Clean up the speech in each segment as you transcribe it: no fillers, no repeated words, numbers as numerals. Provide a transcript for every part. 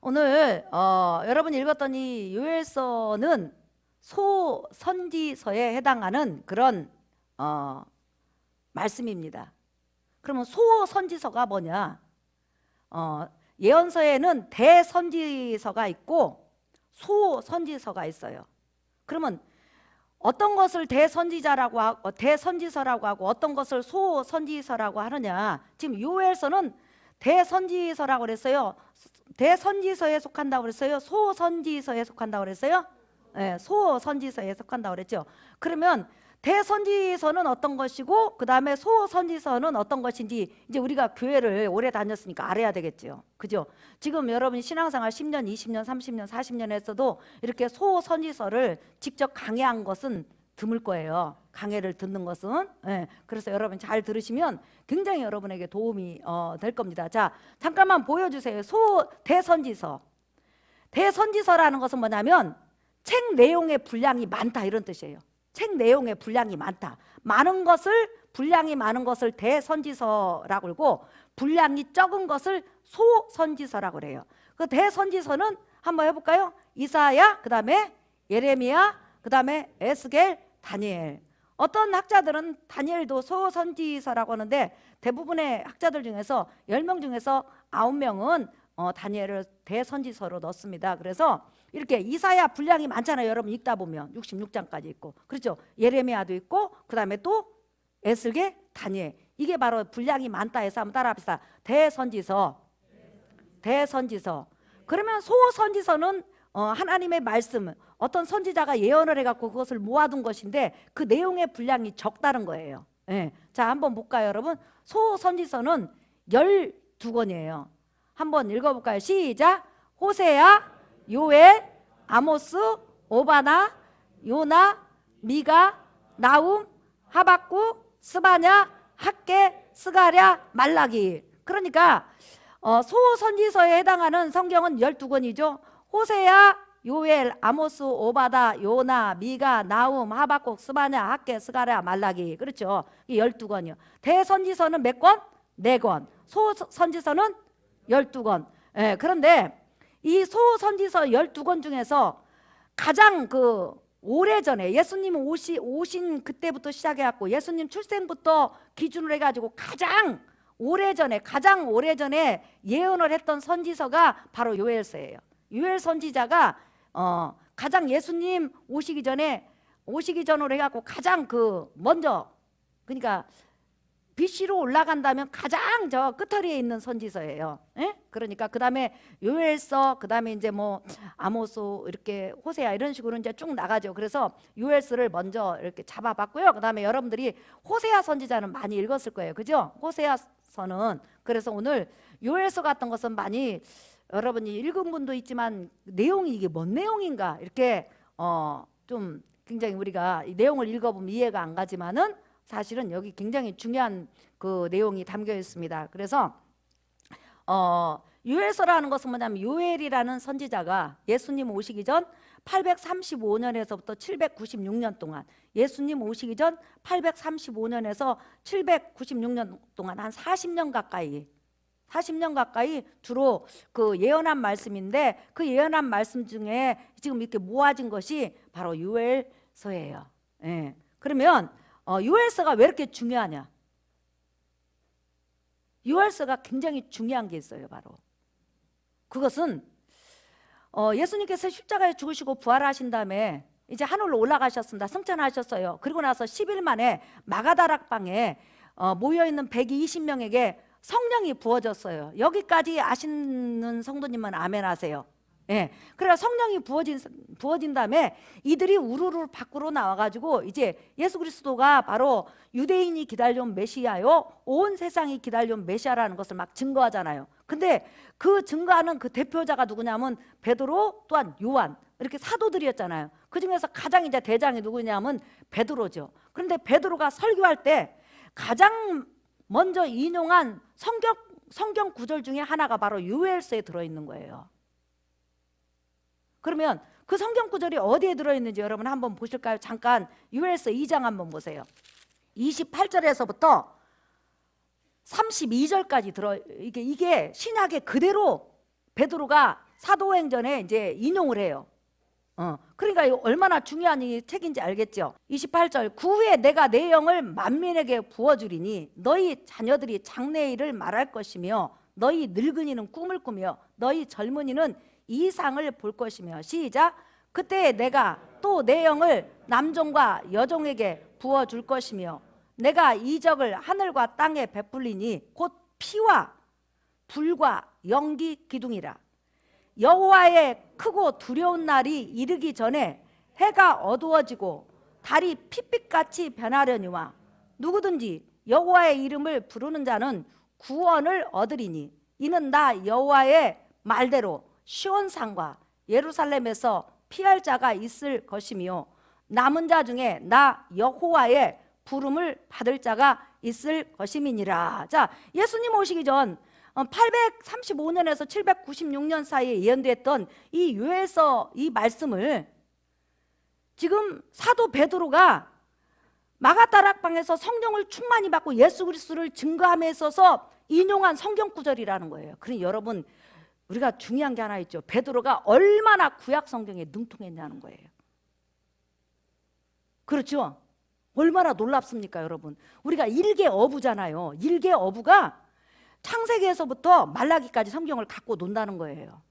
오늘 여러분이 읽었던 이 요엘서는 소선지서에 해당하는 그런 말씀입니다. 그러면 소선지서가 뭐냐? 예언서에는 대선지서가 있고 소선지서가 있어요. 그러면 어떤 것을 대선지서라고 하고 어떤 것을 소선지서라고 하느냐? 지금 요엘서는 대선지서라고 그랬어요. 대선지서에 속한다고 그랬어요. 소선지서에 속한다고 그랬어요. 네, 소선지서에 속한다고 그랬죠. 그러면 대선지서는 어떤 것이고 그 다음에 소선지서는 어떤 것인지 이제 우리가 교회를 오래 다녔으니까 알아야 되겠죠. 그죠? 지금 여러분이 신앙생활 10년, 20년, 30년, 40년 했어도 이렇게 소선지서를 직접 강의한 것은 드물 거예요. 강의를 듣는 것은. 네, 그래서 여러분 잘 들으시면 굉장히 여러분에게 도움이 될 겁니다. 자, 잠깐만 보여주세요. 대선지서. 대선지서라는 것은 뭐냐면 책 내용의 분량이 많다 이런 뜻이에요. 책 내용의 분량이 많다. 분량이 많은 것을 대선지서라고 그러고 분량이 적은 것을 소선지서라고 그래요. 그 대선지서는 한번 해볼까요? 이사야, 그 다음에 예레미야, 그 다음에 에스겔, 다니엘. 어떤 학자들은 다니엘도 소선지서라고 하는데 대부분의 학자들 중에서 10명 중에서 9명은 다니엘을 대선지서로 넣습니다. 그래서 이렇게 이사야 분량이 많잖아요. 여러분 읽다 보면 66장까지 있고, 그렇죠? 예레미야도 있고, 그 다음에 또 에스겔, 다니엘. 이게 바로 분량이 많다 해서 한번 따라합시다. 대선지서. 그러면 소선지서는 하나님의 말씀, 어떤 선지자가 예언을 해갖고 그것을 모아둔 것인데 그 내용의 분량이 적다는 거예요. 네. 자, 한번 볼까요, 여러분? 소선지서는 12권이에요. 한번 읽어볼까요? 시작. 호세야, 요엘, 아모스, 오바나, 요나, 미가, 나움, 하박국, 스바냐, 학개, 스가랴, 말라기. 그러니까 소선지서에 해당하는 성경은 12권이죠. 호세야, 요엘, 아모스, 오바다, 요나, 미가, 나움, 하박국, 스바냐, 학개, 스가랴, 말라기. 그렇죠. 이 12권이요. 대선지서는 몇 권? 4권. 소선지서는 12권. 예, 그런데 이 소선지서 12권 중에서 가장 오래전에 예수님 오신 그때부터 시작해갖고 예수님 출생부터 기준으로 해가지고 가장 오래전에 예언을 했던 선지서가 바로 요엘서예요. 요엘 선지자가 가장 예수님 오시기 전으로 해갖고 가장 먼저, 그러니까 BC로 올라간다면 가장 저 끝허리에 있는 선지서예요. 예? 그러니까 그 다음에 요엘서, 그 다음에 이제 뭐 아모스, 이렇게 호세아 이런 식으로 이제 쭉 나가죠. 그래서 요엘서를 먼저 이렇게 잡아봤고요. 그 다음에 여러분들이 호세아 선지자는 많이 읽었을 거예요. 그죠? 호세아서는. 그래서 오늘 요엘서 같은 것은 많이 여러분이 읽은 분도 있지만 내용이 이게 뭔 내용인가 이렇게 좀 굉장히 우리가 이 내용을 읽어보면 이해가 안 가지만은 사실은 여기 굉장히 중요한 그 내용이 담겨 있습니다. 그래서 요엘서라는 것은 뭐냐면 요엘이라는 선지자가 예수님 오시기 전 835년에서부터 796년 동안, 예수님 오시기 전 835년에서 796년 동안 한 40년 가까이 주로 그 예언한 말씀인데 그 예언한 말씀 중에 지금 이렇게 모아진 것이 바로 요엘서예요. 예. 그러면 요엘서가 왜 이렇게 중요하냐? 요엘서가 굉장히 중요한 게 있어요. 바로 그것은 예수님께서 십자가에 죽으시고 부활하신 다음에 이제 하늘로 올라가셨습니다. 승천하셨어요. 그리고 나서 10일 만에 마가다락방에 모여있는 120명에게 성령이 부어졌어요. 여기까지 아시는 성도님은 아멘 하세요. 예. 그래서 성령이 부어진 다음에 이들이 우르르 밖으로 나와가지고 이제 예수 그리스도가 바로 유대인이 기다려온 메시아요, 온 세상이 기다려온 메시아라는 것을 막 증거하잖아요. 근데 그 증거하는 그 대표자가 누구냐면 베드로, 또한 요한, 이렇게 사도들이었잖아요. 그 중에서 가장 이제 대장이 누구냐면 베드로죠. 그런데 베드로가 설교할 때 가장 먼저 인용한 성경 구절 중에 하나가 바로 요엘서에 들어있는 거예요. 그러면 그 성경 구절이 어디에 들어있는지 여러분 한번 보실까요? 잠깐 요엘서 2장 한번 보세요. 28절에서부터 32절까지 이게 신약에 그대로 베드로가 사도행전에 이제 인용을 해요. 그러니까 이거 얼마나 중요한 이 책인지 알겠죠? 28절 그 후에 내가 내 영을 만민에게 부어주리니 너희 자녀들이 장래일을 말할 것이며 너희 늙은이는 꿈을 꾸며 너희 젊은이는 이상을 볼 것이며 시작 그때 내가 또 내 영을 남종과 여종에게 부어줄 것이며 내가 이적을 하늘과 땅에 베풀리니 곧 피와 불과 연기 기둥이라 여호와의 크고 두려운 날이 이르기 전에 해가 어두워지고 달이 핏빛같이 변하려니와 누구든지 여호와의 이름을 부르는 자는 구원을 얻으리니 이는 나 여호와의 말대로 시온산과 예루살렘에서 피할 자가 있을 것이며 남은 자 중에 나 여호와의 부름을 받을 자가 있을 것임이니라. 자, 예수님 오시기 전 835년에서 796년 사이에 예언됐던 이 요엘서 이 말씀을 지금 사도 베드로가 마가다락방에서 성령을 충만히 받고 예수 그리스도를 증거함에 있어서 인용한 성경 구절이라는 거예요. 그러니 여러분 우리가 중요한 게 하나 있죠. 베드로가 얼마나 구약 성경에 능통했냐는 거예요. 그렇죠? 얼마나 놀랍습니까 여러분. 우리가 일개 어부잖아요. 일개 어부가 창세기에서부터 말라기까지 성경을 갖고 논다는 거예요.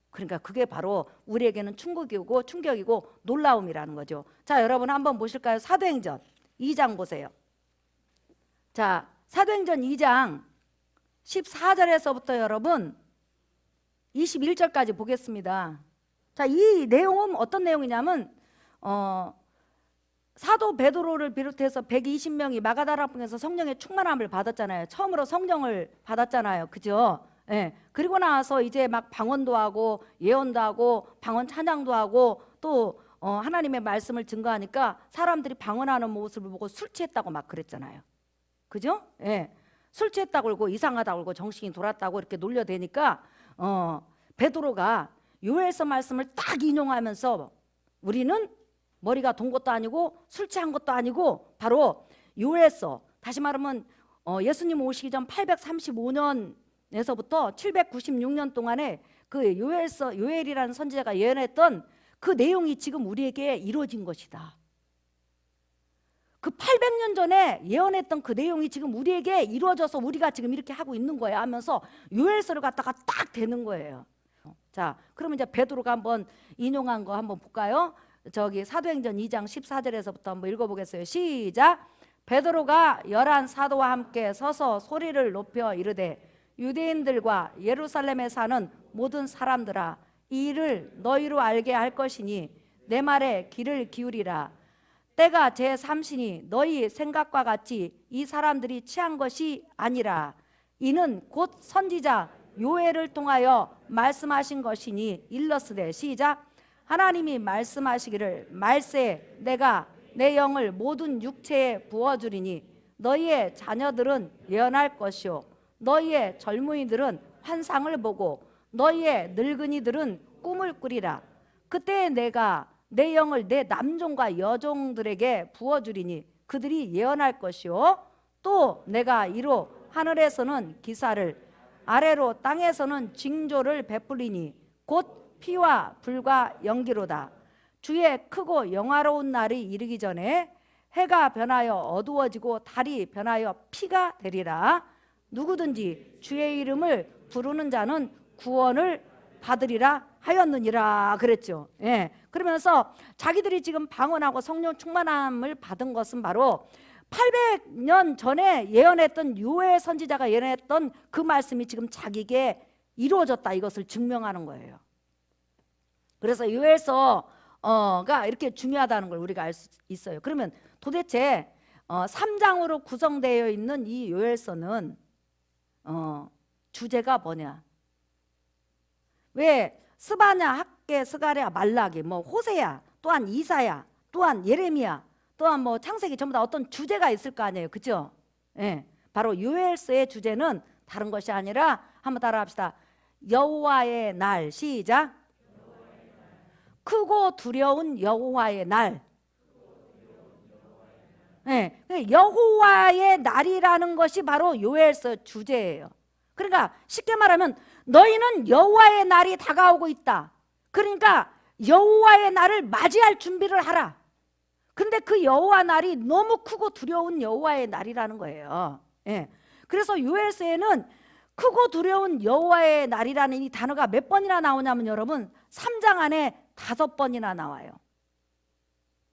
그러니까 그게 바로 우리에게는 충격이고 놀라움이라는 거죠. 자, 여러분 한번 보실까요? 사도행전 2장 보세요. 자, 사도행전 2장 14절에서부터 여러분 21절까지 보겠습니다. 자, 이 내용은 어떤 내용이냐면 사도 베드로를 비롯해서 120명이 마가다락방에서 성령의 충만함을 받았잖아요. 처음으로 성령을 받았잖아요. 그죠? 예. 그리고 나서 이제 막 방언도 하고 예언도 하고 방언 찬양도 하고 또 하나님의 말씀을 증거하니까 사람들이 방언하는 모습을 보고 술 취했다고 막 그랬잖아요. 그죠? 예. 술 취했다고 그러고 이상하다고 그러고 정신이 돌았다고 이렇게 놀려대니까 베드로가 요엘서 말씀을 딱 인용하면서 우리는 머리가 돈 것도 아니고 술 취한 것도 아니고 바로 요엘서, 다시 말하면 예수님 오시기 전 835년에서부터 796년 동안에 그 요엘이라는 선지자가 예언했던 그 내용이 지금 우리에게 이루어진 것이다. 그 800년 전에 예언했던 그 내용이 지금 우리에게 이루어져서 우리가 지금 이렇게 하고 있는 거야 하면서 요엘서를 갖다가 딱 대는 거예요. 자, 그러면 이제 베드로가 한번 인용한 거 한번 볼까요? 저기 사도행전 2장 14절에서부터 한번 읽어보겠어요. 시작. 베드로가 11 사도와 함께 서서 소리를 높여 이르되 유대인들과 예루살렘에 사는 모든 사람들아 이 일을 너희로 알게 할 것이니 내 말에 귀를 기울이라. 때가 제3시니 너희 생각과 같이 이 사람들이 취한 것이 아니라 이는 곧 선지자 요엘을 통하여 말씀하신 것이니 일러스되 시작. 하나님이 말씀하시기를 말세 내가 내 영을 모든 육체에 부어주리니 너희의 자녀들은 예언할 것이요 너희의 젊은이들은 환상을 보고 너희의 늙은이들은 꿈을 꾸리라. 그때 내가 내 영을 내 남종과 여종들에게 부어주리니 그들이 예언할 것이요 또 내가 이로 하늘에서는 기사를 아래로 땅에서는 징조를 베풀리니 곧 피와 불과 연기로다. 주의 크고 영화로운 날이 이르기 전에 해가 변하여 어두워지고 달이 변하여 피가 되리라. 누구든지 주의 이름을 부르는 자는 구원을 받으리라 하였느니라 그랬죠. 예. 그러면서 자기들이 지금 방언하고 성령 충만함을 받은 것은 바로 800년 전에 예언했던 요엘 선지자가 예언했던 그 말씀이 지금 자기에게 이루어졌다 이것을 증명하는 거예요. 그래서 요엘서가 이렇게 중요하다는 걸 우리가 알 수 있어요. 그러면 도대체 3장으로 구성되어 있는 이 요엘서는 주제가 뭐냐? 왜 스바냐, 학개, 스가랴, 말라기, 뭐 호세야, 또한 이사야, 또한 예레미야, 또한 뭐 창세기 전부 다 어떤 주제가 있을 거 아니에요, 그죠? 예, 바로 요엘서의 주제는 다른 것이 아니라 한번 따라합시다. 여호와의 날, 시작. 크고 두려운 여호와의 날. 예, 여호와의 날이라는 것이 바로 요엘서 주제예요. 그러니까 쉽게 말하면 너희는 여호와의 날이 다가오고 있다. 그러니까 여호와의 날을 맞이할 준비를 하라. 근데 그 여호와 날이 너무 크고 두려운 여호와의 날이라는 거예요. 예. 그래서 요엘서에는 크고 두려운 여호와의 날이라는 이 단어가 몇 번이나 나오냐면 여러분 3장 안에 5번이나 나와요.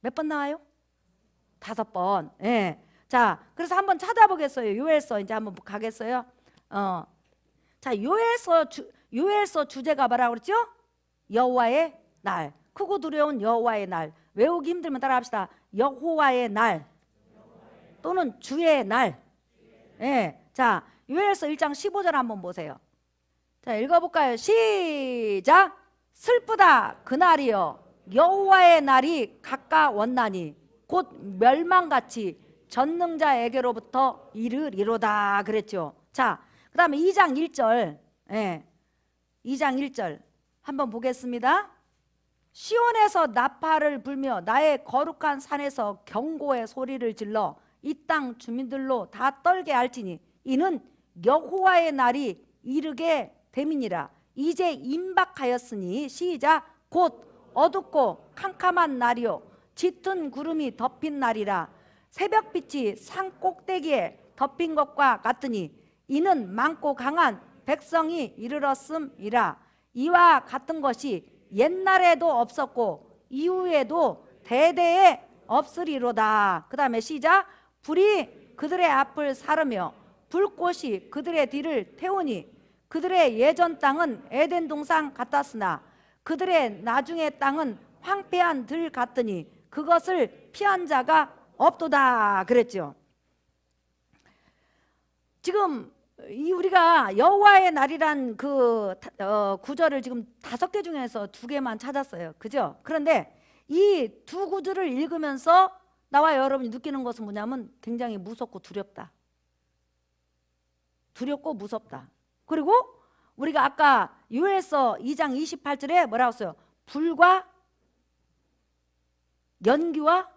몇 번 나와요? 5번. 예. 자, 그래서 한번 찾아보겠어요. 요엘서 이제 한번 가겠어요. 자, 요엘서 주제가 뭐라고 그랬죠? 여호와의 날. 크고 두려운 여호와의 날. 외우기 힘들면 따라합시다. 여호와의 날 또는 주의 날. 예. 자, 요엘서 1장 15절 한번 보세요. 자, 읽어볼까요? 시작. 슬프다 그날이여 여호와의 날이 가까웠나니 곧 멸망같이 전능자에게로부터 이르리로다 그랬죠. 자, 그 다음에 2장 1절. 예. 2장 1절 한번 보겠습니다. 시온에서 나팔을 불며 나의 거룩한 산에서 경고의 소리를 질러 이 땅 주민들로 다 떨게 할지니 이는 여호와의 날이 이르게 됨이니라. 이제 임박하였으니 시작. 곧 어둡고 캄캄한 날이요 짙은 구름이 덮인 날이라. 새벽빛이 산 꼭대기에 덮인 것과 같으니 이는 많고 강한 백성이 이르렀음이라. 이와 같은 것이 옛날에도 없었고 이후에도 대대에 없으리로다. 그 다음에 시작. 불이 그들의 앞을 사르며 불꽃이 그들의 뒤를 태우니 그들의 예전 땅은 에덴 동산 같았으나 그들의 나중의 땅은 황폐한 들 같으니 그것을 피한 자가 없도다 그랬죠. 지금 우리가 여호와의 날이란 그 구절을 지금 5개 중에서 2개만 찾았어요. 그죠? 그런데 이 두 구절을 읽으면서 나와 여러분이 느끼는 것은 뭐냐면 굉장히 무섭고 두렵다. 두렵고 무섭다. 그리고 우리가 아까 요엘서 2장 28절에 뭐라고 했어요? 불과 연기와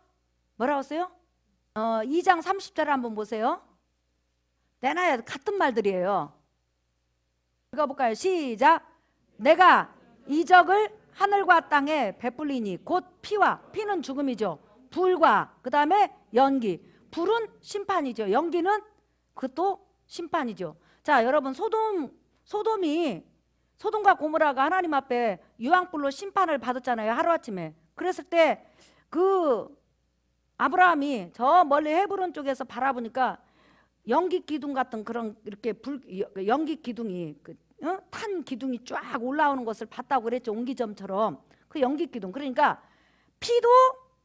뭐라고 했어요? 2장 30절을 한번 보세요. 내나 같은 말들이에요. 읽어볼까요? 시작. 내가 이적을 하늘과 땅에 베풀리니 곧 피와 피는 죽음이죠. 불과 그 다음에 연기. 불은 심판이죠. 연기는 그것도 심판이죠. 자, 여러분 소돔과 고모라가 하나님 앞에 유황불로 심판을 받았잖아요. 하루아침에. 그랬을 때 그 아브라함이 저 멀리 헤브론 쪽에서 바라보니까 연기 기둥 같은 그런 이렇게 연기 기둥이 탄 기둥이 쫙 올라오는 것을 봤다고 그랬죠. 옹기점처럼 그 연기 기둥. 그러니까 피도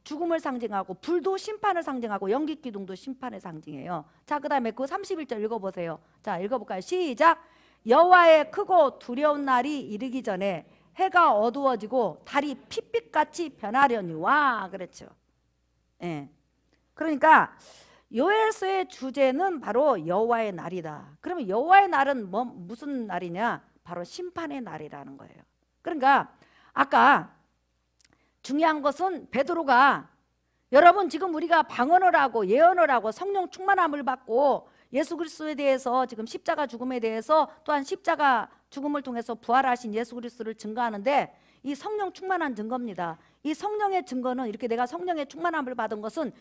죽음을 상징하고 불도 심판을 상징하고 연기 기둥도 심판의 상징이에요. 자, 그 다음에 그 31절 읽어보세요. 자, 읽어볼까요? 시작. 여호와의 크고 두려운 날이 이르기 전에 해가 어두워지고 달이 핏빛같이 변하려니와 그랬죠. 예. 그러니까 요엘서의 주제는 바로 여호와의 날이다. 그러면 여호와의 날은 무슨 날이냐? 바로 심판의 날이라는 거예요. 그러니까 아까 중요한 것은 베드로가 여러분 지금 우리가 방언을 하고 예언을 하고 성령 충만함을 받고 예수 그리스도에 대해서 지금 십자가 죽음에 대해서 또한 십자가 죽음을 통해서 부활하신 예수 그리스도를 증거하는데 이 성령 충만한 증거입니다. 이 성령의 증거는 이렇게 내가 성령의 충만함을 받은 것은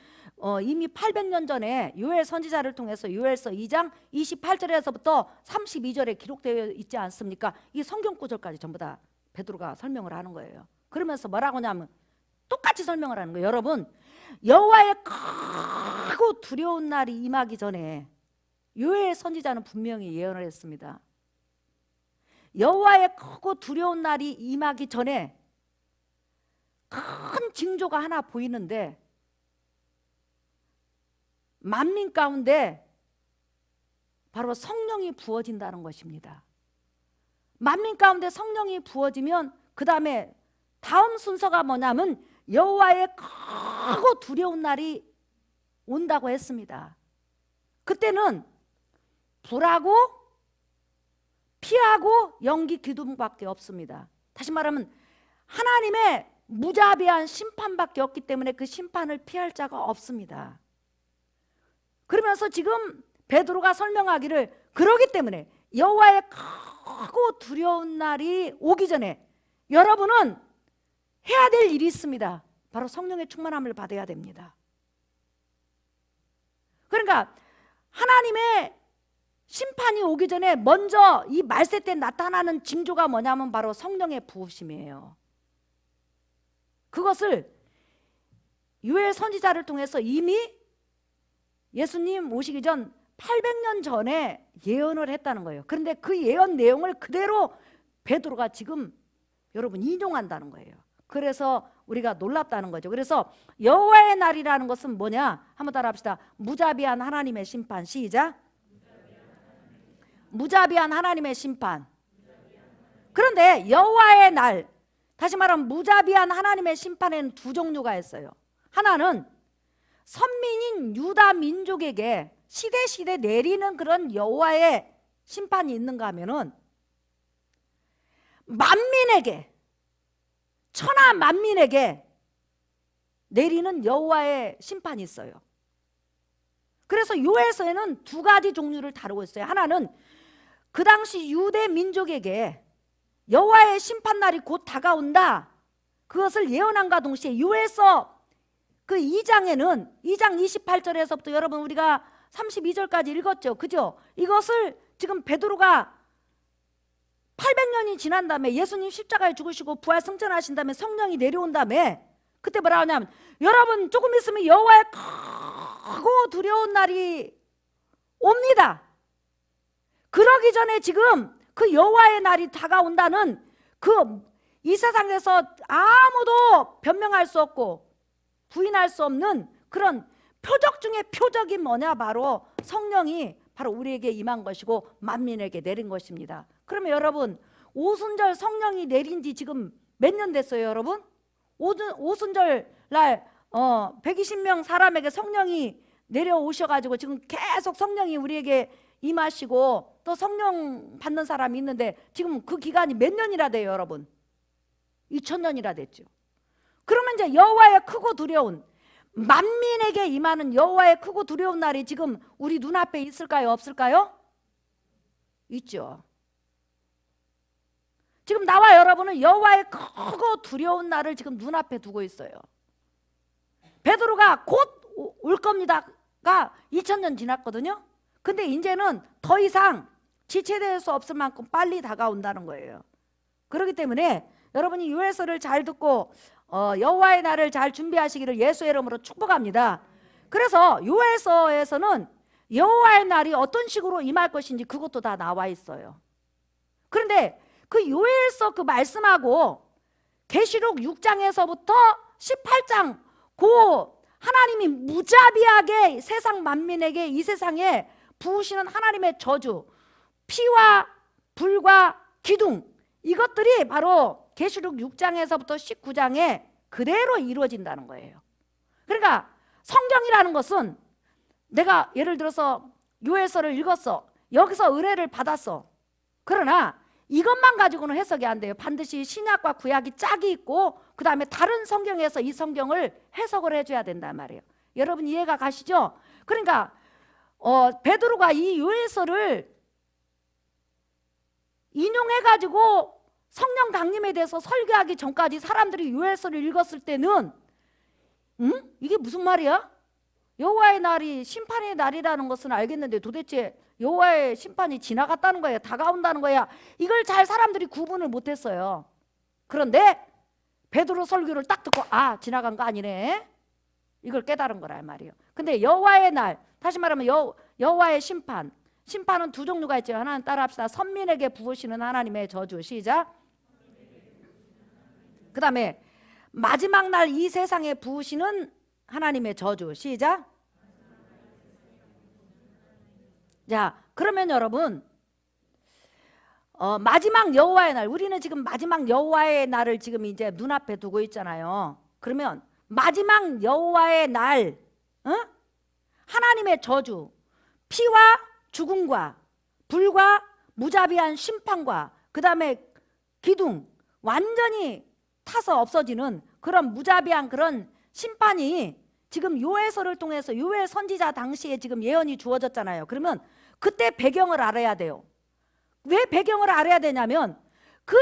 이미 800년 전에 요엘 선지자를 통해서 요엘서 2장 28절에서부터 32절에 기록되어 있지 않습니까? 이 성경 구절까지 전부 다 베드로가 설명을 하는 거예요. 그러면서 뭐라고 하냐면 똑같이 설명을 하는 거예요. 여러분 여호와의 크고 두려운 날이 임하기 전에 요엘 선지자는 분명히 예언을 했습니다. 여호와의 크고 두려운 날이 임하기 전에 큰 징조가 하나 보이는데 만민 가운데 바로 성령이 부어진다는 것입니다. 만민 가운데 성령이 부어지면 그 다음에 다음 순서가 뭐냐면 여호와의 크고 두려운 날이 온다고 했습니다. 그때는 불하고 피하고 연기 기둥밖에 없습니다. 다시 말하면 하나님의 무자비한 심판밖에 없기 때문에 그 심판을 피할 자가 없습니다. 그러면서 지금 베드로가 설명하기를 그러기 때문에 여호와의 크고 두려운 날이 오기 전에 여러분은 해야 될 일이 있습니다. 바로 성령의 충만함을 받아야 됩니다. 그러니까 하나님의 심판이 오기 전에 먼저 이 말세 때 나타나는 징조가 뭐냐면 바로 성령의 부으심이에요. 그것을 요엘 선지자를 통해서 이미 예수님 오시기 전 800년 전에 예언을 했다는 거예요. 그런데 그 예언 내용을 그대로 베드로가 지금 여러분 인용한다는 거예요. 그래서 우리가 놀랍다는 거죠. 그래서 여호와의 날이라는 것은 뭐냐? 한번 따라 합시다. 무자비한 하나님의 심판. 시작. 무자비한 하나님의 심판. 그런데 여호와의 날, 다시 말하면 무자비한 하나님의 심판에는 두 종류가 있어요. 하나는 선민인 유다 민족에게 시대시대 내리는 그런 여호와의 심판이 있는가 하면은 만민에게, 천하 만민에게 내리는 여호와의 심판이 있어요. 그래서 요엘서에는 두 가지 종류를 다루고 있어요. 하나는 그 당시 유대 민족에게 여호와의 심판날이 곧 다가온다, 그것을 예언함과 동시에 요엘서 그 2장에는 2장 28절에서부터 여러분 우리가 32절까지 읽었죠. 그죠? 이것을 지금 베드로가 800년이 지난 다음에 예수님 십자가에 죽으시고 부활 승천하신 다음에 성령이 내려온 다음에 그때 뭐라 하냐면 여러분 조금 있으면 여호와의 크고 두려운 날이 옵니다. 그러기 전에 지금 그 여호와의 날이 다가온다는 그 이 세상에서 아무도 변명할 수 없고 부인할 수 없는 그런 표적 중에 표적이 뭐냐? 바로 성령이 바로 우리에게 임한 것이고 만민에게 내린 것입니다. 그러면 여러분 오순절 성령이 내린 지 지금 몇 년 됐어요, 여러분? 오순절 날 120명 사람에게 성령이 내려오셔가지고 지금 계속 성령이 우리에게 임하시고 또 성령 받는 사람이 있는데 지금 그 기간이 몇 년이나 돼요, 여러분? 2000년이나 됐죠. 그러면 이제 여호와의 크고 두려운 만민에게 임하는 여호와의 크고 두려운 날이 지금 우리 눈앞에 있을까요, 없을까요? 있죠. 지금 나와 여러분은 여호와의 크고 두려운 날을 지금 눈앞에 두고 있어요. 베드로가 곧 올 겁니다가 2000년 지났거든요. 근데 이제는 더 이상 지체될 수 없을 만큼 빨리 다가온다는 거예요. 그렇기 때문에 여러분이 요엘서를 잘 듣고 여호와의 날을 잘 준비하시기를 예수의 이름으로 축복합니다. 그래서 요엘서에서는 여호와의 날이 어떤 식으로 임할 것인지 그것도 다 나와 있어요. 그런데 그 요엘서 그 말씀하고 계시록 6장에서부터 18장 그 하나님이 무자비하게 세상 만민에게 이 세상에 부으시는 하나님의 저주, 피와 불과 기둥, 이것들이 바로 계시록 6장에서부터 19장에 그대로 이루어진다는 거예요. 그러니까 성경이라는 것은 내가 예를 들어서 요엘서를 읽었어. 여기서 의뢰를 받았어. 그러나 이것만 가지고는 해석이 안 돼요. 반드시 신약과 구약이 짝이 있고 그 다음에 다른 성경에서 이 성경을 해석을 해줘야 된단 말이에요. 여러분 이해가 가시죠? 그러니까 베드로가 이 요엘서를 인용해가지고 성령 강림에 대해서 설교하기 전까지 사람들이 요엘서를 읽었을 때는 이게 무슨 말이야? 여호와의 날이 심판의 날이라는 것은 알겠는데 도대체 여호와의 심판이 지나갔다는 거야, 다가온다는 거야, 이걸 잘 사람들이 구분을 못했어요. 그런데 베드로 설교를 딱 듣고 아, 지나간 거 아니네, 이걸 깨달은 거란 말이에요. 근데 여호와의 날, 다시 말하면 여호와의 심판은 두 종류가 있죠. 하나는 따라합시다. 선민에게 부으시는 하나님의 저주. 시작. 그 다음에 마지막 날 이 세상에 부으시는 하나님의 저주. 시작. 자, 그러면 여러분 마지막 여호와의 날, 우리는 지금 마지막 여호와의 날을 지금 이제 눈앞에 두고 있잖아요. 그러면 마지막 여호와의 날, 하나님의 저주, 피와 죽음과 불과 무자비한 심판과 그 다음에 기둥, 완전히 타서 없어지는 그런 무자비한 그런 심판이 지금 요엘서를 통해서 요엘 선지자 당시에 지금 예언이 주어졌잖아요. 그러면 그때 배경을 알아야 돼요. 왜 배경을 알아야 되냐면 그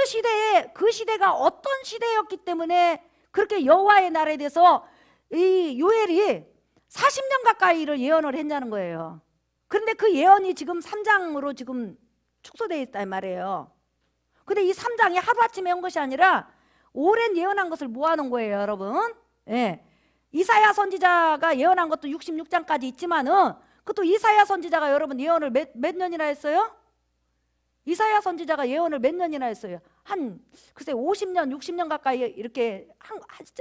시대가 어떤 시대였기 때문에 그렇게 여호와의 날에 대해서 이 요엘이 40년 가까이를 예언을 했냐는 거예요. 그런데 그 예언이 지금 3장으로 지금 축소되어 있단 말이에요. 근데 이 3장이 하루아침에 온 것이 아니라 오랜 예언한 것을 모아놓은 거예요, 여러분. 예. 이사야 선지자가 예언한 것도 66장까지 있지만은 그것도 이사야 선지자가 여러분 예언을 몇 년이나 했어요? 이사야 선지자가 예언을 몇 년이나 했어요? 한 글쎄 50년, 60년 가까이 이렇게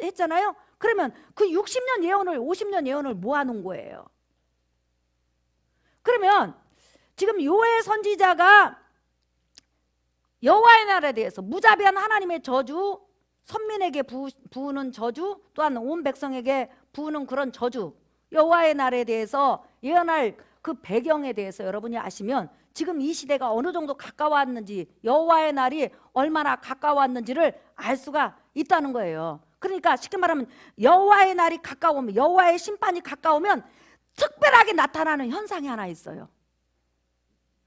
했잖아요. 그러면 그 60년 예언을 50년 예언을 모아놓은 거예요. 그러면 지금 요엘 선지자가 여호와의 날에 대해서 무자비한 하나님의 저주, 선민에게 부으는 저주, 또한 온 백성에게 부으는 그런 저주, 여호와의 날에 대해서 예언할 그 배경에 대해서 여러분이 아시면 지금 이 시대가 어느 정도 가까웠는지, 여호와의 날이 얼마나 가까웠는지를 알 수가 있다는 거예요. 그러니까 쉽게 말하면 여호와의 날이 가까우면, 여호와의 심판이 가까우면 특별하게 나타나는 현상이 하나 있어요.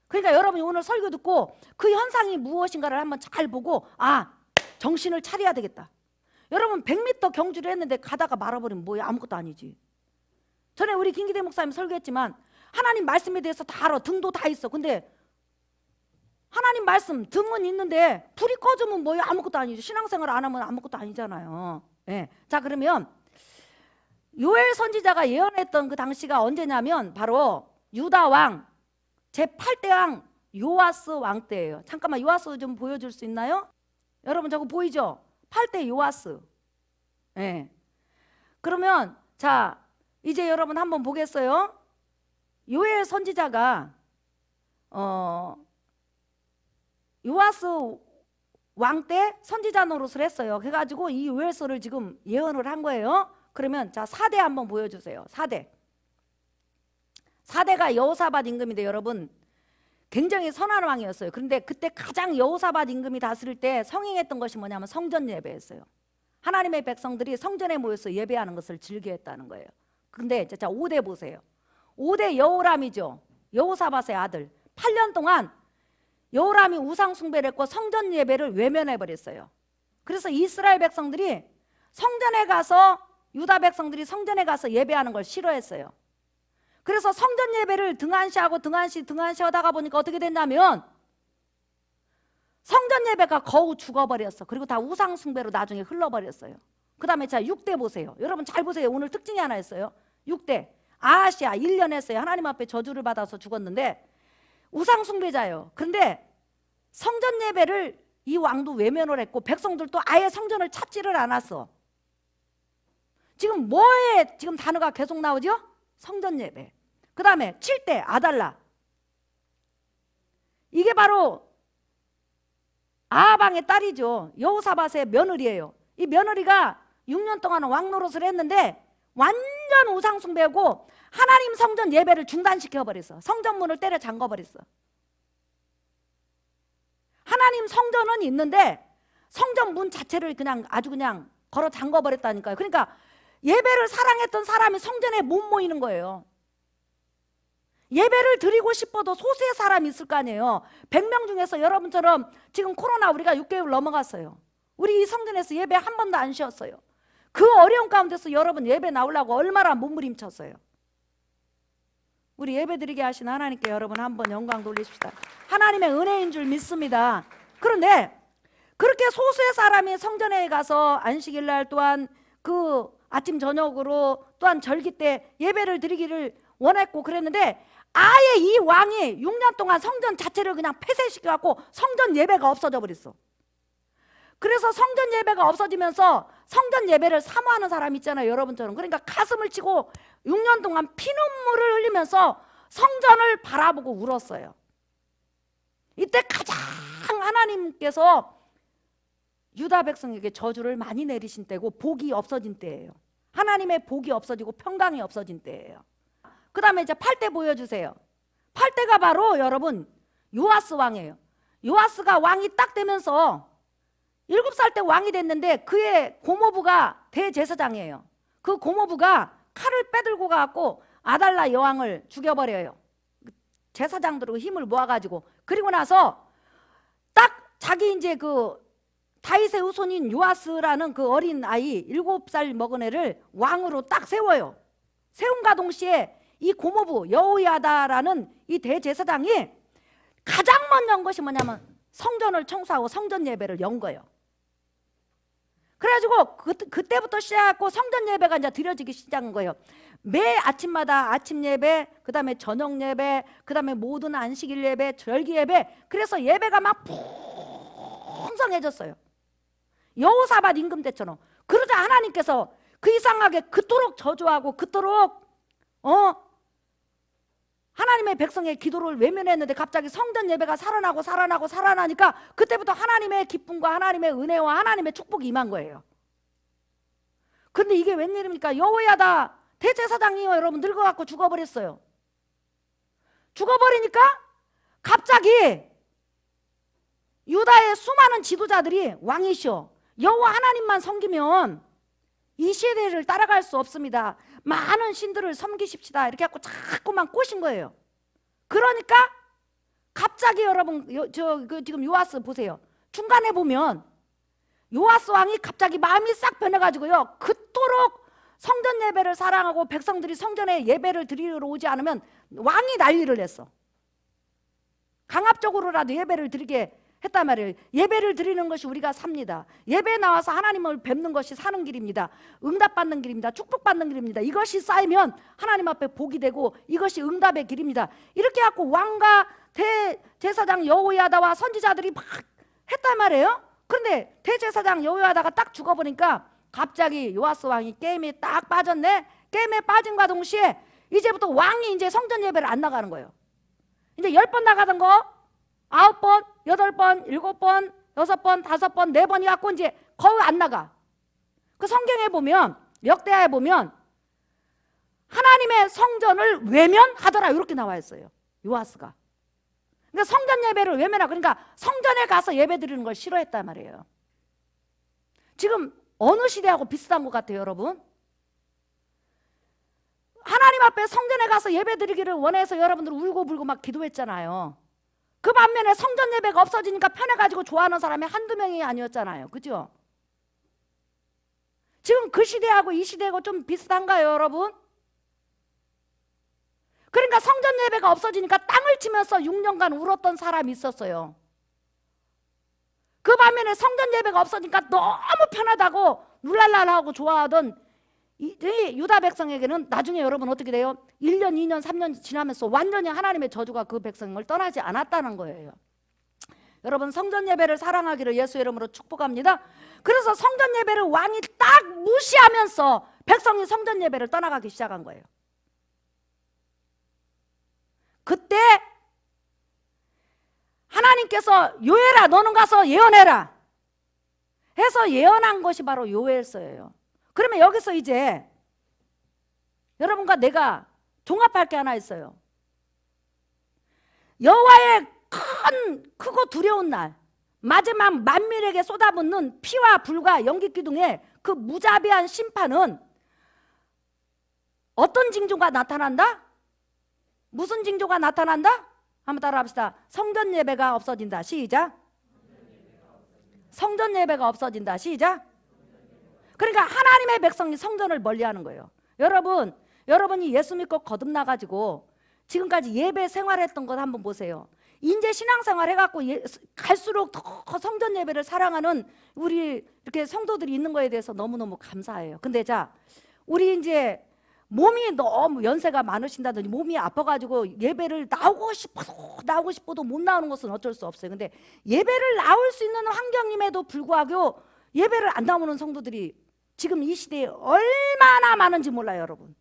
그러니까 여러분이 오늘 설교 듣고 그 현상이 무엇인가를 한번 잘 보고 정신을 차려야 되겠다. 여러분 100m 경주를 했는데 가다가 말아버리면 뭐야, 아무것도 아니지. 전에 우리 김기대 목사님 설교했지만 하나님 말씀에 대해서 다 알아. 등도 다 있어. 근데 하나님 말씀 등은 있는데 불이 꺼지면 뭐야, 아무것도 아니죠. 신앙생활 안 하면 아무것도 아니잖아요. 예. 자, 그러면 요엘 선지자가 예언했던 그 당시가 언제냐면 바로 유다 왕 제8대 왕 요아스 왕 때예요. 잠깐만 요아스 좀 보여줄 수 있나요? 여러분 저거 보이죠? 8대 요아스. 예. 그러면 자 이제 여러분 한번 보겠어요. 요엘 선지자가 요아스 왕 때 선지자 노릇을 했어요. 그래가지고 이 요엘서를 지금 예언을 한 거예요. 그러면 자 4대 한번 보여주세요. 4대가 여호사밧 임금인데 여러분 굉장히 선한 왕이었어요. 그런데 그때 가장 여호사밧 임금이 다스릴 때 성행했던 것이 뭐냐면 성전 예배였어요. 하나님의 백성들이 성전에 모여서 예배하는 것을 즐겨했다는 거예요. 근데 자 5대 보세요. 5대 여호람이죠. 여호사밧의 아들. 8년 동안 여호람이 우상 숭배를 했고 성전 예배를 외면해버렸어요. 그래서 이스라엘 백성들이 성전에 가서, 유다 백성들이 성전에 가서 예배하는 걸 싫어했어요. 그래서 성전 예배를 등한시하고 등한시하다가 보니까 어떻게 됐냐면 성전 예배가 거의 죽어버렸어. 그리고 다 우상 숭배로 나중에 흘러버렸어요. 그 다음에 자 6대 보세요. 여러분 잘 보세요. 오늘 특징이 하나 있어요. 6대 아하시아 1년 했어요. 하나님 앞에 저주를 받아서 죽었는데 우상 숭배자예요. 그런데 성전 예배를 이 왕도 외면을 했고 백성들도 아예 성전을 찾지를 않았어. 지금 뭐에 지금 단어가 계속 나오죠? 성전 예배. 그 다음에 7대 아달라. 이게 바로 아하방의 딸이죠. 여호사밧의 며느리예요. 이 며느리가 6년 동안 왕 노릇을 했는데 완전 우상 숭배하고 하나님 성전 예배를 중단시켜 버렸어. 성전문을 때려 잠궈 버렸어. 하나님 성전은 있는데 성전 문 자체를 그냥 아주 그냥 걸어 잠궈 버렸다니까요. 그러니까 예배를 사랑했던 사람이 성전에 못 모이는 거예요. 예배를 드리고 싶어도 소수의 사람이 있을 거 아니에요. 100명 중에서 여러분처럼 지금 코로나 우리가 6개월 넘어갔어요. 우리 이 성전에서 예배 한 번도 안 쉬었어요. 그 어려운 가운데서 여러분 예배 나오려고 얼마나 몸부림쳤어요. 우리 예배 드리게 하신 하나님께 여러분 한번 영광 돌리십시다. 하나님의 은혜인 줄 믿습니다. 그런데 그렇게 소수의 사람이 성전에 가서 안식일날 또한 그 아침 저녁으로 또한 절기 때 예배를 드리기를 원했고 그랬는데 아예 이 왕이 6년 동안 성전 자체를 그냥 폐쇄시켜갖고 성전 예배가 없어져 버렸어. 그래서 성전 예배가 없어지면서 성전 예배를 사모하는 사람 있잖아요, 여러분처럼. 그러니까 가슴을 치고 6년 동안 피눈물을 흘리면서 성전을 바라보고 울었어요. 이때 가장 하나님께서 유다 백성에게 저주를 많이 내리신 때고 복이 없어진 때예요. 하나님의 복이 없어지고 평강이 없어진 때예요. 그 다음에 이제 8대 보여주세요. 8대가 바로 여러분 요아스 왕이에요. 요아스가 왕이 딱 되면서 7살 때 왕이 됐는데 그의 고모부가 대제사장이에요. 그 고모부가 칼을 빼들고 가갖고 아달라 여왕을 죽여버려요. 제사장들하고 힘을 모아가지고. 그리고 나서 자기 이제 그 다윗의 후손인 요아스라는 그 어린 아이 7살 먹은 애를 왕으로 딱 세워요. 세움과 동시에 이 고모부 여호야다라는 이 대제사장이 가장 먼저 한 것이 뭐냐면 성전을 청소하고 성전 예배를 연 거예요. 그래가지고 그때부터 시작하고 성전 예배가 이제 드려지기 시작한 거예요. 매 아침마다 아침 예배, 그 다음에 저녁 예배, 그 다음에 모든 안식일 예배, 절기 예배. 그래서 예배가 막 풍성해졌어요. 여호사밧 임금 때처럼. 그러자 하나님께서 그 이상하게 그토록 저주하고 그토록 하나님의 백성의 기도를 외면했는데 갑자기 성전 예배가 살아나니까 그때부터 하나님의 기쁨과 하나님의 은혜와 하나님의 축복이 임한 거예요. 근데 이게 웬일입니까? 여호야다 대제사장이 여러분 늙어갖고 죽어버렸어요. 죽어버리니까 갑자기 유다의 수많은 지도자들이 왕이시오, 여호와 하나님만 섬기면 이 시대를 따라갈 수 없습니다. 많은 신들을 섬기십시다. 이렇게 해갖고 자꾸만 꼬신 거예요. 그러니까 갑자기 여러분 지금 요아스 보세요. 중간에 보면 요아스 왕이 갑자기 마음이 싹 변해가지고요, 그토록 성전 예배를 사랑하고 백성들이 성전에 예배를 드리러 오지 않으면 왕이 난리를 냈어. 강압적으로라도 예배를 드리게 했단 말이에요. 예배를 드리는 것이 우리가 삽니다. 예배에 나와서 하나님을 뵙는 것이 사는 길입니다. 응답받는 길입니다. 축복받는 길입니다. 이것이 쌓이면 하나님 앞에 복이 되고 이것이 응답의 길입니다. 이렇게 해갖고 왕과 대제사장 여호야다와 선지자들이 막 했단 말이에요. 그런데 대제사장 여호야다가 딱 죽어보니까 갑자기 요아스 왕이 게임에 딱 빠졌네. 게임에 빠진과 동시에 이제부터 왕이 이제 성전 예배를 안 나가는 거예요. 이제 10번 나가던 거 9번, 8번, 7번, 6번, 5번, 4번이 갖고 이제 거의 안 나가. 그 성경에 보면, 역대하에 보면 하나님의 성전을 외면하더라 이렇게 나와 있어요. 요아스가. 그러니까 성전 예배를 외면하고, 그러니까 성전에 가서 예배 드리는 걸 싫어했단 말이에요. 지금 어느 시대하고 비슷한 것 같아요, 여러분? 하나님 앞에 성전에 가서 예배 드리기를 원해서 여러분들 울고불고 막 기도했잖아요. 그 반면에 성전 예배가 없어지니까 편해가지고 좋아하는 사람이 한두 명이 아니었잖아요. 그죠? 지금 그 시대하고 이 시대하고 좀 비슷한가요, 여러분? 그러니까 성전 예배가 없어지니까 땅을 치면서 6년간 울었던 사람이 있었어요. 그 반면에 성전 예배가 없어지니까 너무 편하다고 룰랄랄하고 좋아하던 이 유다 백성에게는 나중에 여러분 어떻게 돼요? 1년, 2년, 3년 지나면서 완전히 하나님의 저주가 그 백성을 떠나지 않았다는 거예요. 여러분 성전 예배를 사랑하기를 예수 이름으로 축복합니다. 그래서 성전 예배를 왕이 딱 무시하면서 백성이 성전 예배를 떠나가기 시작한 거예요. 그때 하나님께서 요엘아 너는 가서 예언해라 해서 예언한 것이 바로 요엘서예요. 그러면 여기서 이제 여러분과 내가 종합할 게 하나 있어요. 여호와의 크고 두려운 날, 마지막 만민에게 쏟아붓는 피와 불과 연기 기둥의 그 무자비한 심판은 어떤 징조가 나타난다? 무슨 징조가 나타난다? 한번 따라 합시다. 성전 예배가 없어진다. 시작. 성전 예배가 없어진다. 시작. 그러니까 하나님의 백성이 성전을 멀리하는 거예요. 여러분이 예수 믿고 거듭나가지고 지금까지 예배 생활했던 것 한번 보세요. 이제 신앙생활 해갖고 갈수록 더 성전 예배를 사랑하는 우리 이렇게 성도들이 있는 거에 대해서 너무너무 감사해요. 근데 자, 우리 이제 몸이 너무 연세가 많으신다든지 몸이 아파가지고 예배를 나오고 싶어도 못 나오는 것은 어쩔 수 없어요. 근데 예배를 나올 수 있는 환경임에도 불구하고 예배를 안 나오는 성도들이 지금 이 시대에 얼마나 많은지 몰라요, 여러분.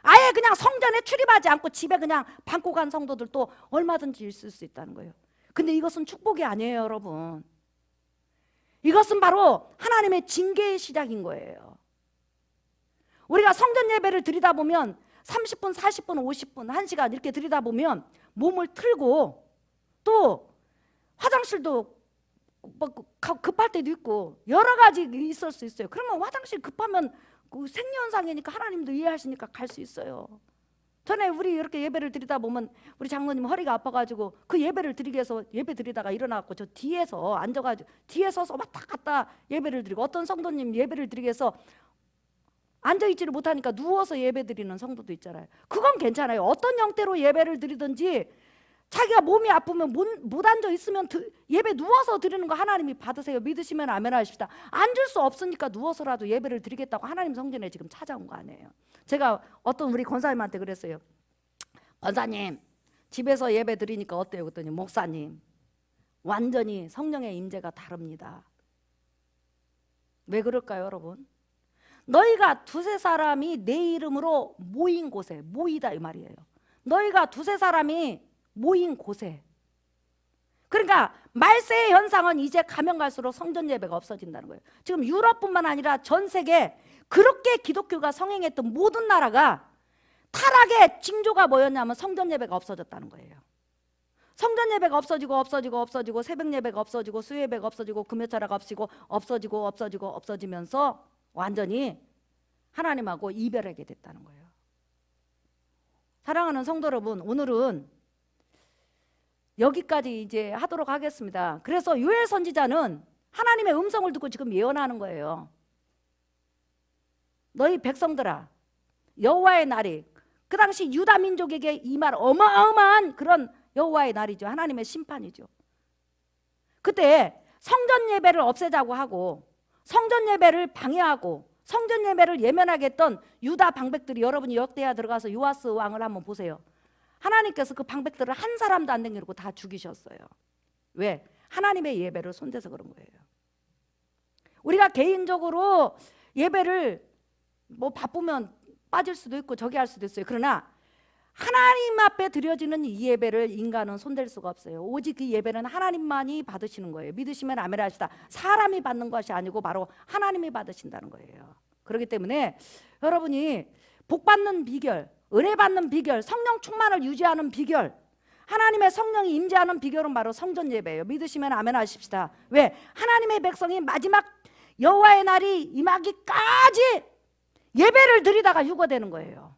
아예 그냥 성전에 출입하지 않고 집에 그냥 방고 간 성도들도 얼마든지 있을 수 있다는 거예요. 근데 이것은 축복이 아니에요, 여러분. 이것은 바로 하나님의 징계의 시작인 거예요. 우리가 성전 예배를 드리다 보면 30분, 40분, 50분, 1시간 이렇게 드리다 보면 몸을 틀고 또 화장실도 급할 때도 있고 여러 가지 있을 수 있어요. 그러면 화장실 급하면 그 생리현상이니까 하나님도 이해하시니까 갈 수 있어요. 전에 우리 이렇게 예배를 드리다 보면 우리 장로님 허리가 아파가지고 그 예배를 드리기 위해서 예배 드리다가 일어나고 저 뒤에서 앉아가지고 뒤에 서서 왔다 갔다 예배를 드리고, 어떤 성도님 예배를 드리기 위해서 앉아있지를 못하니까 누워서 예배 드리는 성도도 있잖아요. 그건 괜찮아요. 어떤 형태로 예배를 드리든지 자기가 몸이 아프면 못 앉아 있으면 예배 누워서 드리는 거 하나님이 받으세요. 믿으시면 아멘 하십시다. 앉을 수 없으니까 누워서라도 예배를 드리겠다고 하나님 성전에 지금 찾아온 거 아니에요. 제가 어떤 우리 권사님한테 그랬어요. 권사님, 집에서 예배 드리니까 어때요? 그랬더니 목사님, 완전히 성령의 임재가 다릅니다. 왜 그럴까요, 여러분? 너희가 두세 사람이 내 이름으로 모인 곳에, 모이다 이 말이에요. 너희가 두세 사람이 모인 곳에. 그러니까 말세의 현상은 이제 가면 갈수록 성전 예배가 없어진다는 거예요. 지금 유럽뿐만 아니라 전 세계 그렇게 기독교가 성행했던 모든 나라가 타락의 징조가 뭐였냐면 성전 예배가 없어졌다는 거예요. 성전 예배가 없어지고 새벽 예배가 없어지고 수요 예배가 없어지고 금요차례가 없어지면서 완전히 하나님하고 이별하게 됐다는 거예요. 사랑하는 성도 여러분, 오늘은 여기까지 이제 하도록 하겠습니다. 그래서 요엘 선지자는 하나님의 음성을 듣고 지금 예언하는 거예요. 너희 백성들아, 여호와의 날이, 그 당시 유다 민족에게 임할 어마어마한 그런 여호와의 날이죠. 하나님의 심판이죠. 그때 성전 예배를 없애자고 하고 성전 예배를 방해하고 성전 예배를 예면하게 했던 유다 방백들이, 여러분이 역대하 들어가서 요아스 왕을 한번 보세요. 하나님께서 그 방백들을 한 사람도 안 남기고 다 죽이셨어요. 왜? 하나님의 예배를 손대서 그런 거예요. 우리가 개인적으로 예배를 뭐 바쁘면 빠질 수도 있고 저기 할 수도 있어요. 그러나 하나님 앞에 드려지는 이 예배를 인간은 손댈 수가 없어요. 오직 이 예배는 하나님만이 받으시는 거예요. 믿으시면 아멘 하시다. 사람이 받는 것이 아니고 바로 하나님이 받으신다는 거예요. 그렇기 때문에 여러분이 복 받는 비결, 은혜 받는 비결, 성령 충만을 유지하는 비결, 하나님의 성령이 임재하는 비결은 바로 성전 예배예요. 믿으시면 아멘 하십시다. 왜? 하나님의 백성이 마지막 여호와의 날이 임하기까지 예배를 드리다가 휴거되는 거예요.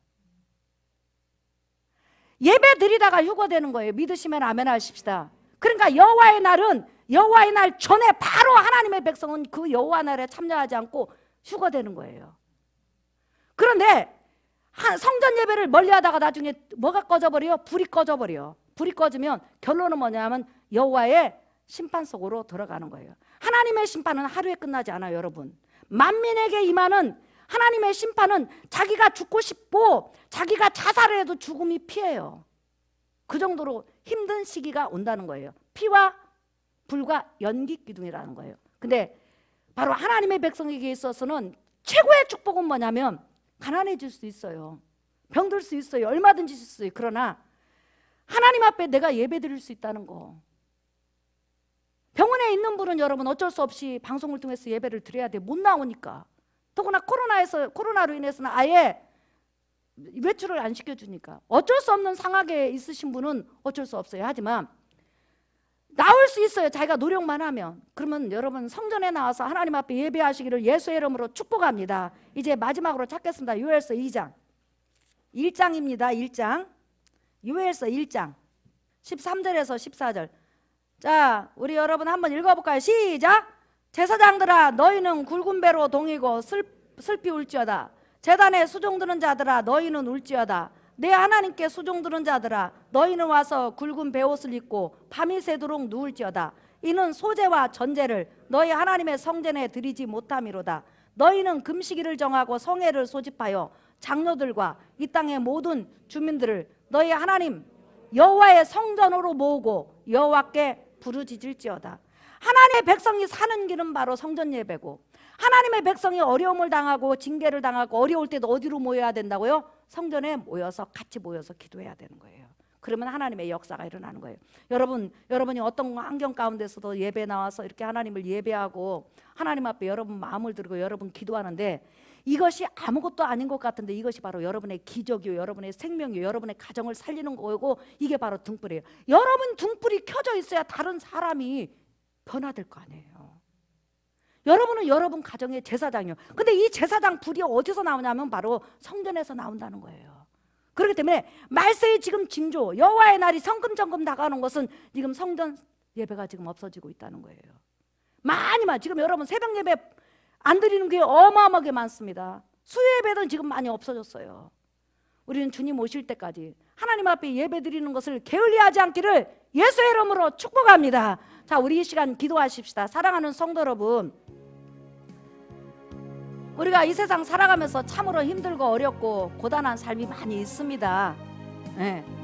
예배 드리다가 휴거되는 거예요. 믿으시면 아멘 하십시다. 그러니까 여호와의 날은 여호와의 날 전에 바로 하나님의 백성은 그 여호와 날에 참여하지 않고 휴거되는 거예요. 그런데 성전 예배를 멀리하다가 나중에 뭐가 꺼져버려? 불이 꺼져버려. 불이 꺼지면 결론은 뭐냐면 여호와의 심판 속으로 들어가는 거예요. 하나님의 심판은 하루에 끝나지 않아요, 여러분. 만민에게 임하는 하나님의 심판은 자기가 죽고 싶고 자기가 자살을 해도 죽음이 피해요. 그 정도로 힘든 시기가 온다는 거예요. 피와 불과 연기 기둥이라는 거예요. 근데 바로 하나님의 백성에게 있어서는 최고의 축복은 뭐냐면 가난해질 수 있어요. 병들 수 있어요. 얼마든지 수 있어요. 그러나 하나님 앞에 내가 예배 드릴 수 있다는 거. 병원에 있는 분은 여러분 어쩔 수 없이 방송을 통해서 예배를 드려야 돼. 못 나오니까. 더구나 코로나로 인해서는 아예 외출을 안 시켜주니까 어쩔 수 없는 상황에 있으신 분은 어쩔 수 없어요. 하지만 나올 수 있어요. 자기가 노력만 하면. 그러면 여러분 성전에 나와서 하나님 앞에 예배하시기를 예수의 이름으로 축복합니다. 이제 마지막으로 찾겠습니다. 요엘서 2장 1장입니다. 1장 요엘서 1장 13절에서 14절. 자, 우리 여러분 한번 읽어볼까요? 시작. 제사장들아, 너희는 굵은 배로 동이고 슬피 울지어다. 제단에 수종드는 자들아, 너희는 울지어다. 내 하나님께 수종드는 자들아, 너희는 와서 굵은 베옷을 입고 밤이 새도록 누울지어다. 이는 소제와 전제를 너희 하나님의 성전에 드리지 못함이로다. 너희는 금식일을 정하고 성회를 소집하여 장로들과 이 땅의 모든 주민들을 너희 하나님 여호와의 성전으로 모으고 여호와께 부르짖을지어다. 하나님의 백성이 사는 길은 바로 성전 예배고, 하나님의 백성이 어려움을 당하고 징계를 당하고 어려울 때도 어디로 모여야 된다고요? 성전에 모여서 같이 모여서 기도해야 되는 거예요. 그러면 하나님의 역사가 일어나는 거예요. 여러분이 어떤 환경 가운데서도 예배 나와서 이렇게 하나님을 예배하고 하나님 앞에 여러분 마음을 들고 여러분 기도하는데, 이것이 아무것도 아닌 것 같은데 이것이 바로 여러분의 기적이요, 여러분의 생명이요, 여러분의 가정을 살리는 거고, 이게 바로 등불이에요. 여러분 등불이 켜져 있어야 다른 사람이 변화될 거 아니에요. 여러분은 여러분 가정의 제사장이요. 근데 이 제사장 불이 어디서 나오냐면 바로 성전에서 나온다는 거예요. 그렇기 때문에 말세의 지금 징조, 여호와의 날이 성금정금 다가오는 것은 지금 성전 예배가 지금 없어지고 있다는 거예요. 많이 지금 여러분 새벽 예배 안 드리는 게 어마어마하게 많습니다. 수요예배도 지금 많이 없어졌어요. 우리는 주님 오실 때까지 하나님 앞에 예배 드리는 것을 게을리하지 않기를 예수의 이름으로 축복합니다. 자, 우리 이 시간 기도하십시다. 사랑하는 성도 여러분, 우리가 이 세상 살아가면서 참으로 힘들고 어렵고 고단한 삶이 많이 있습니다.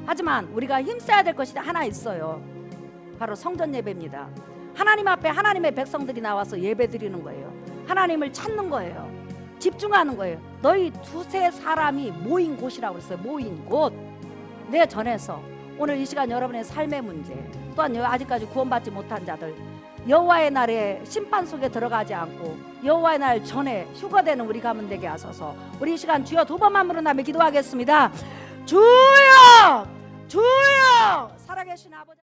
하지만 우리가 힘써야 될 것이 하나 있어요. 바로 성전 예배입니다. 하나님 앞에 하나님의 백성들이 나와서 예배 드리는 거예요. 하나님을 찾는 거예요. 집중하는 거예요. 너희 두세 사람이 모인 곳이라고 했어요. 모인 곳. 내 전에서 오늘 이 시간 여러분의 삶의 문제, 또한 아직까지 구원받지 못한 자들, 여호와의 날에 심판 속에 들어가지 않고 여호와의 날 전에 휴거되는 우리 가문 되게 하소서. 우리 이 시간 주여 두 번만 부른다며 기도하겠습니다. 주여, 주여, 살아계신 아버지.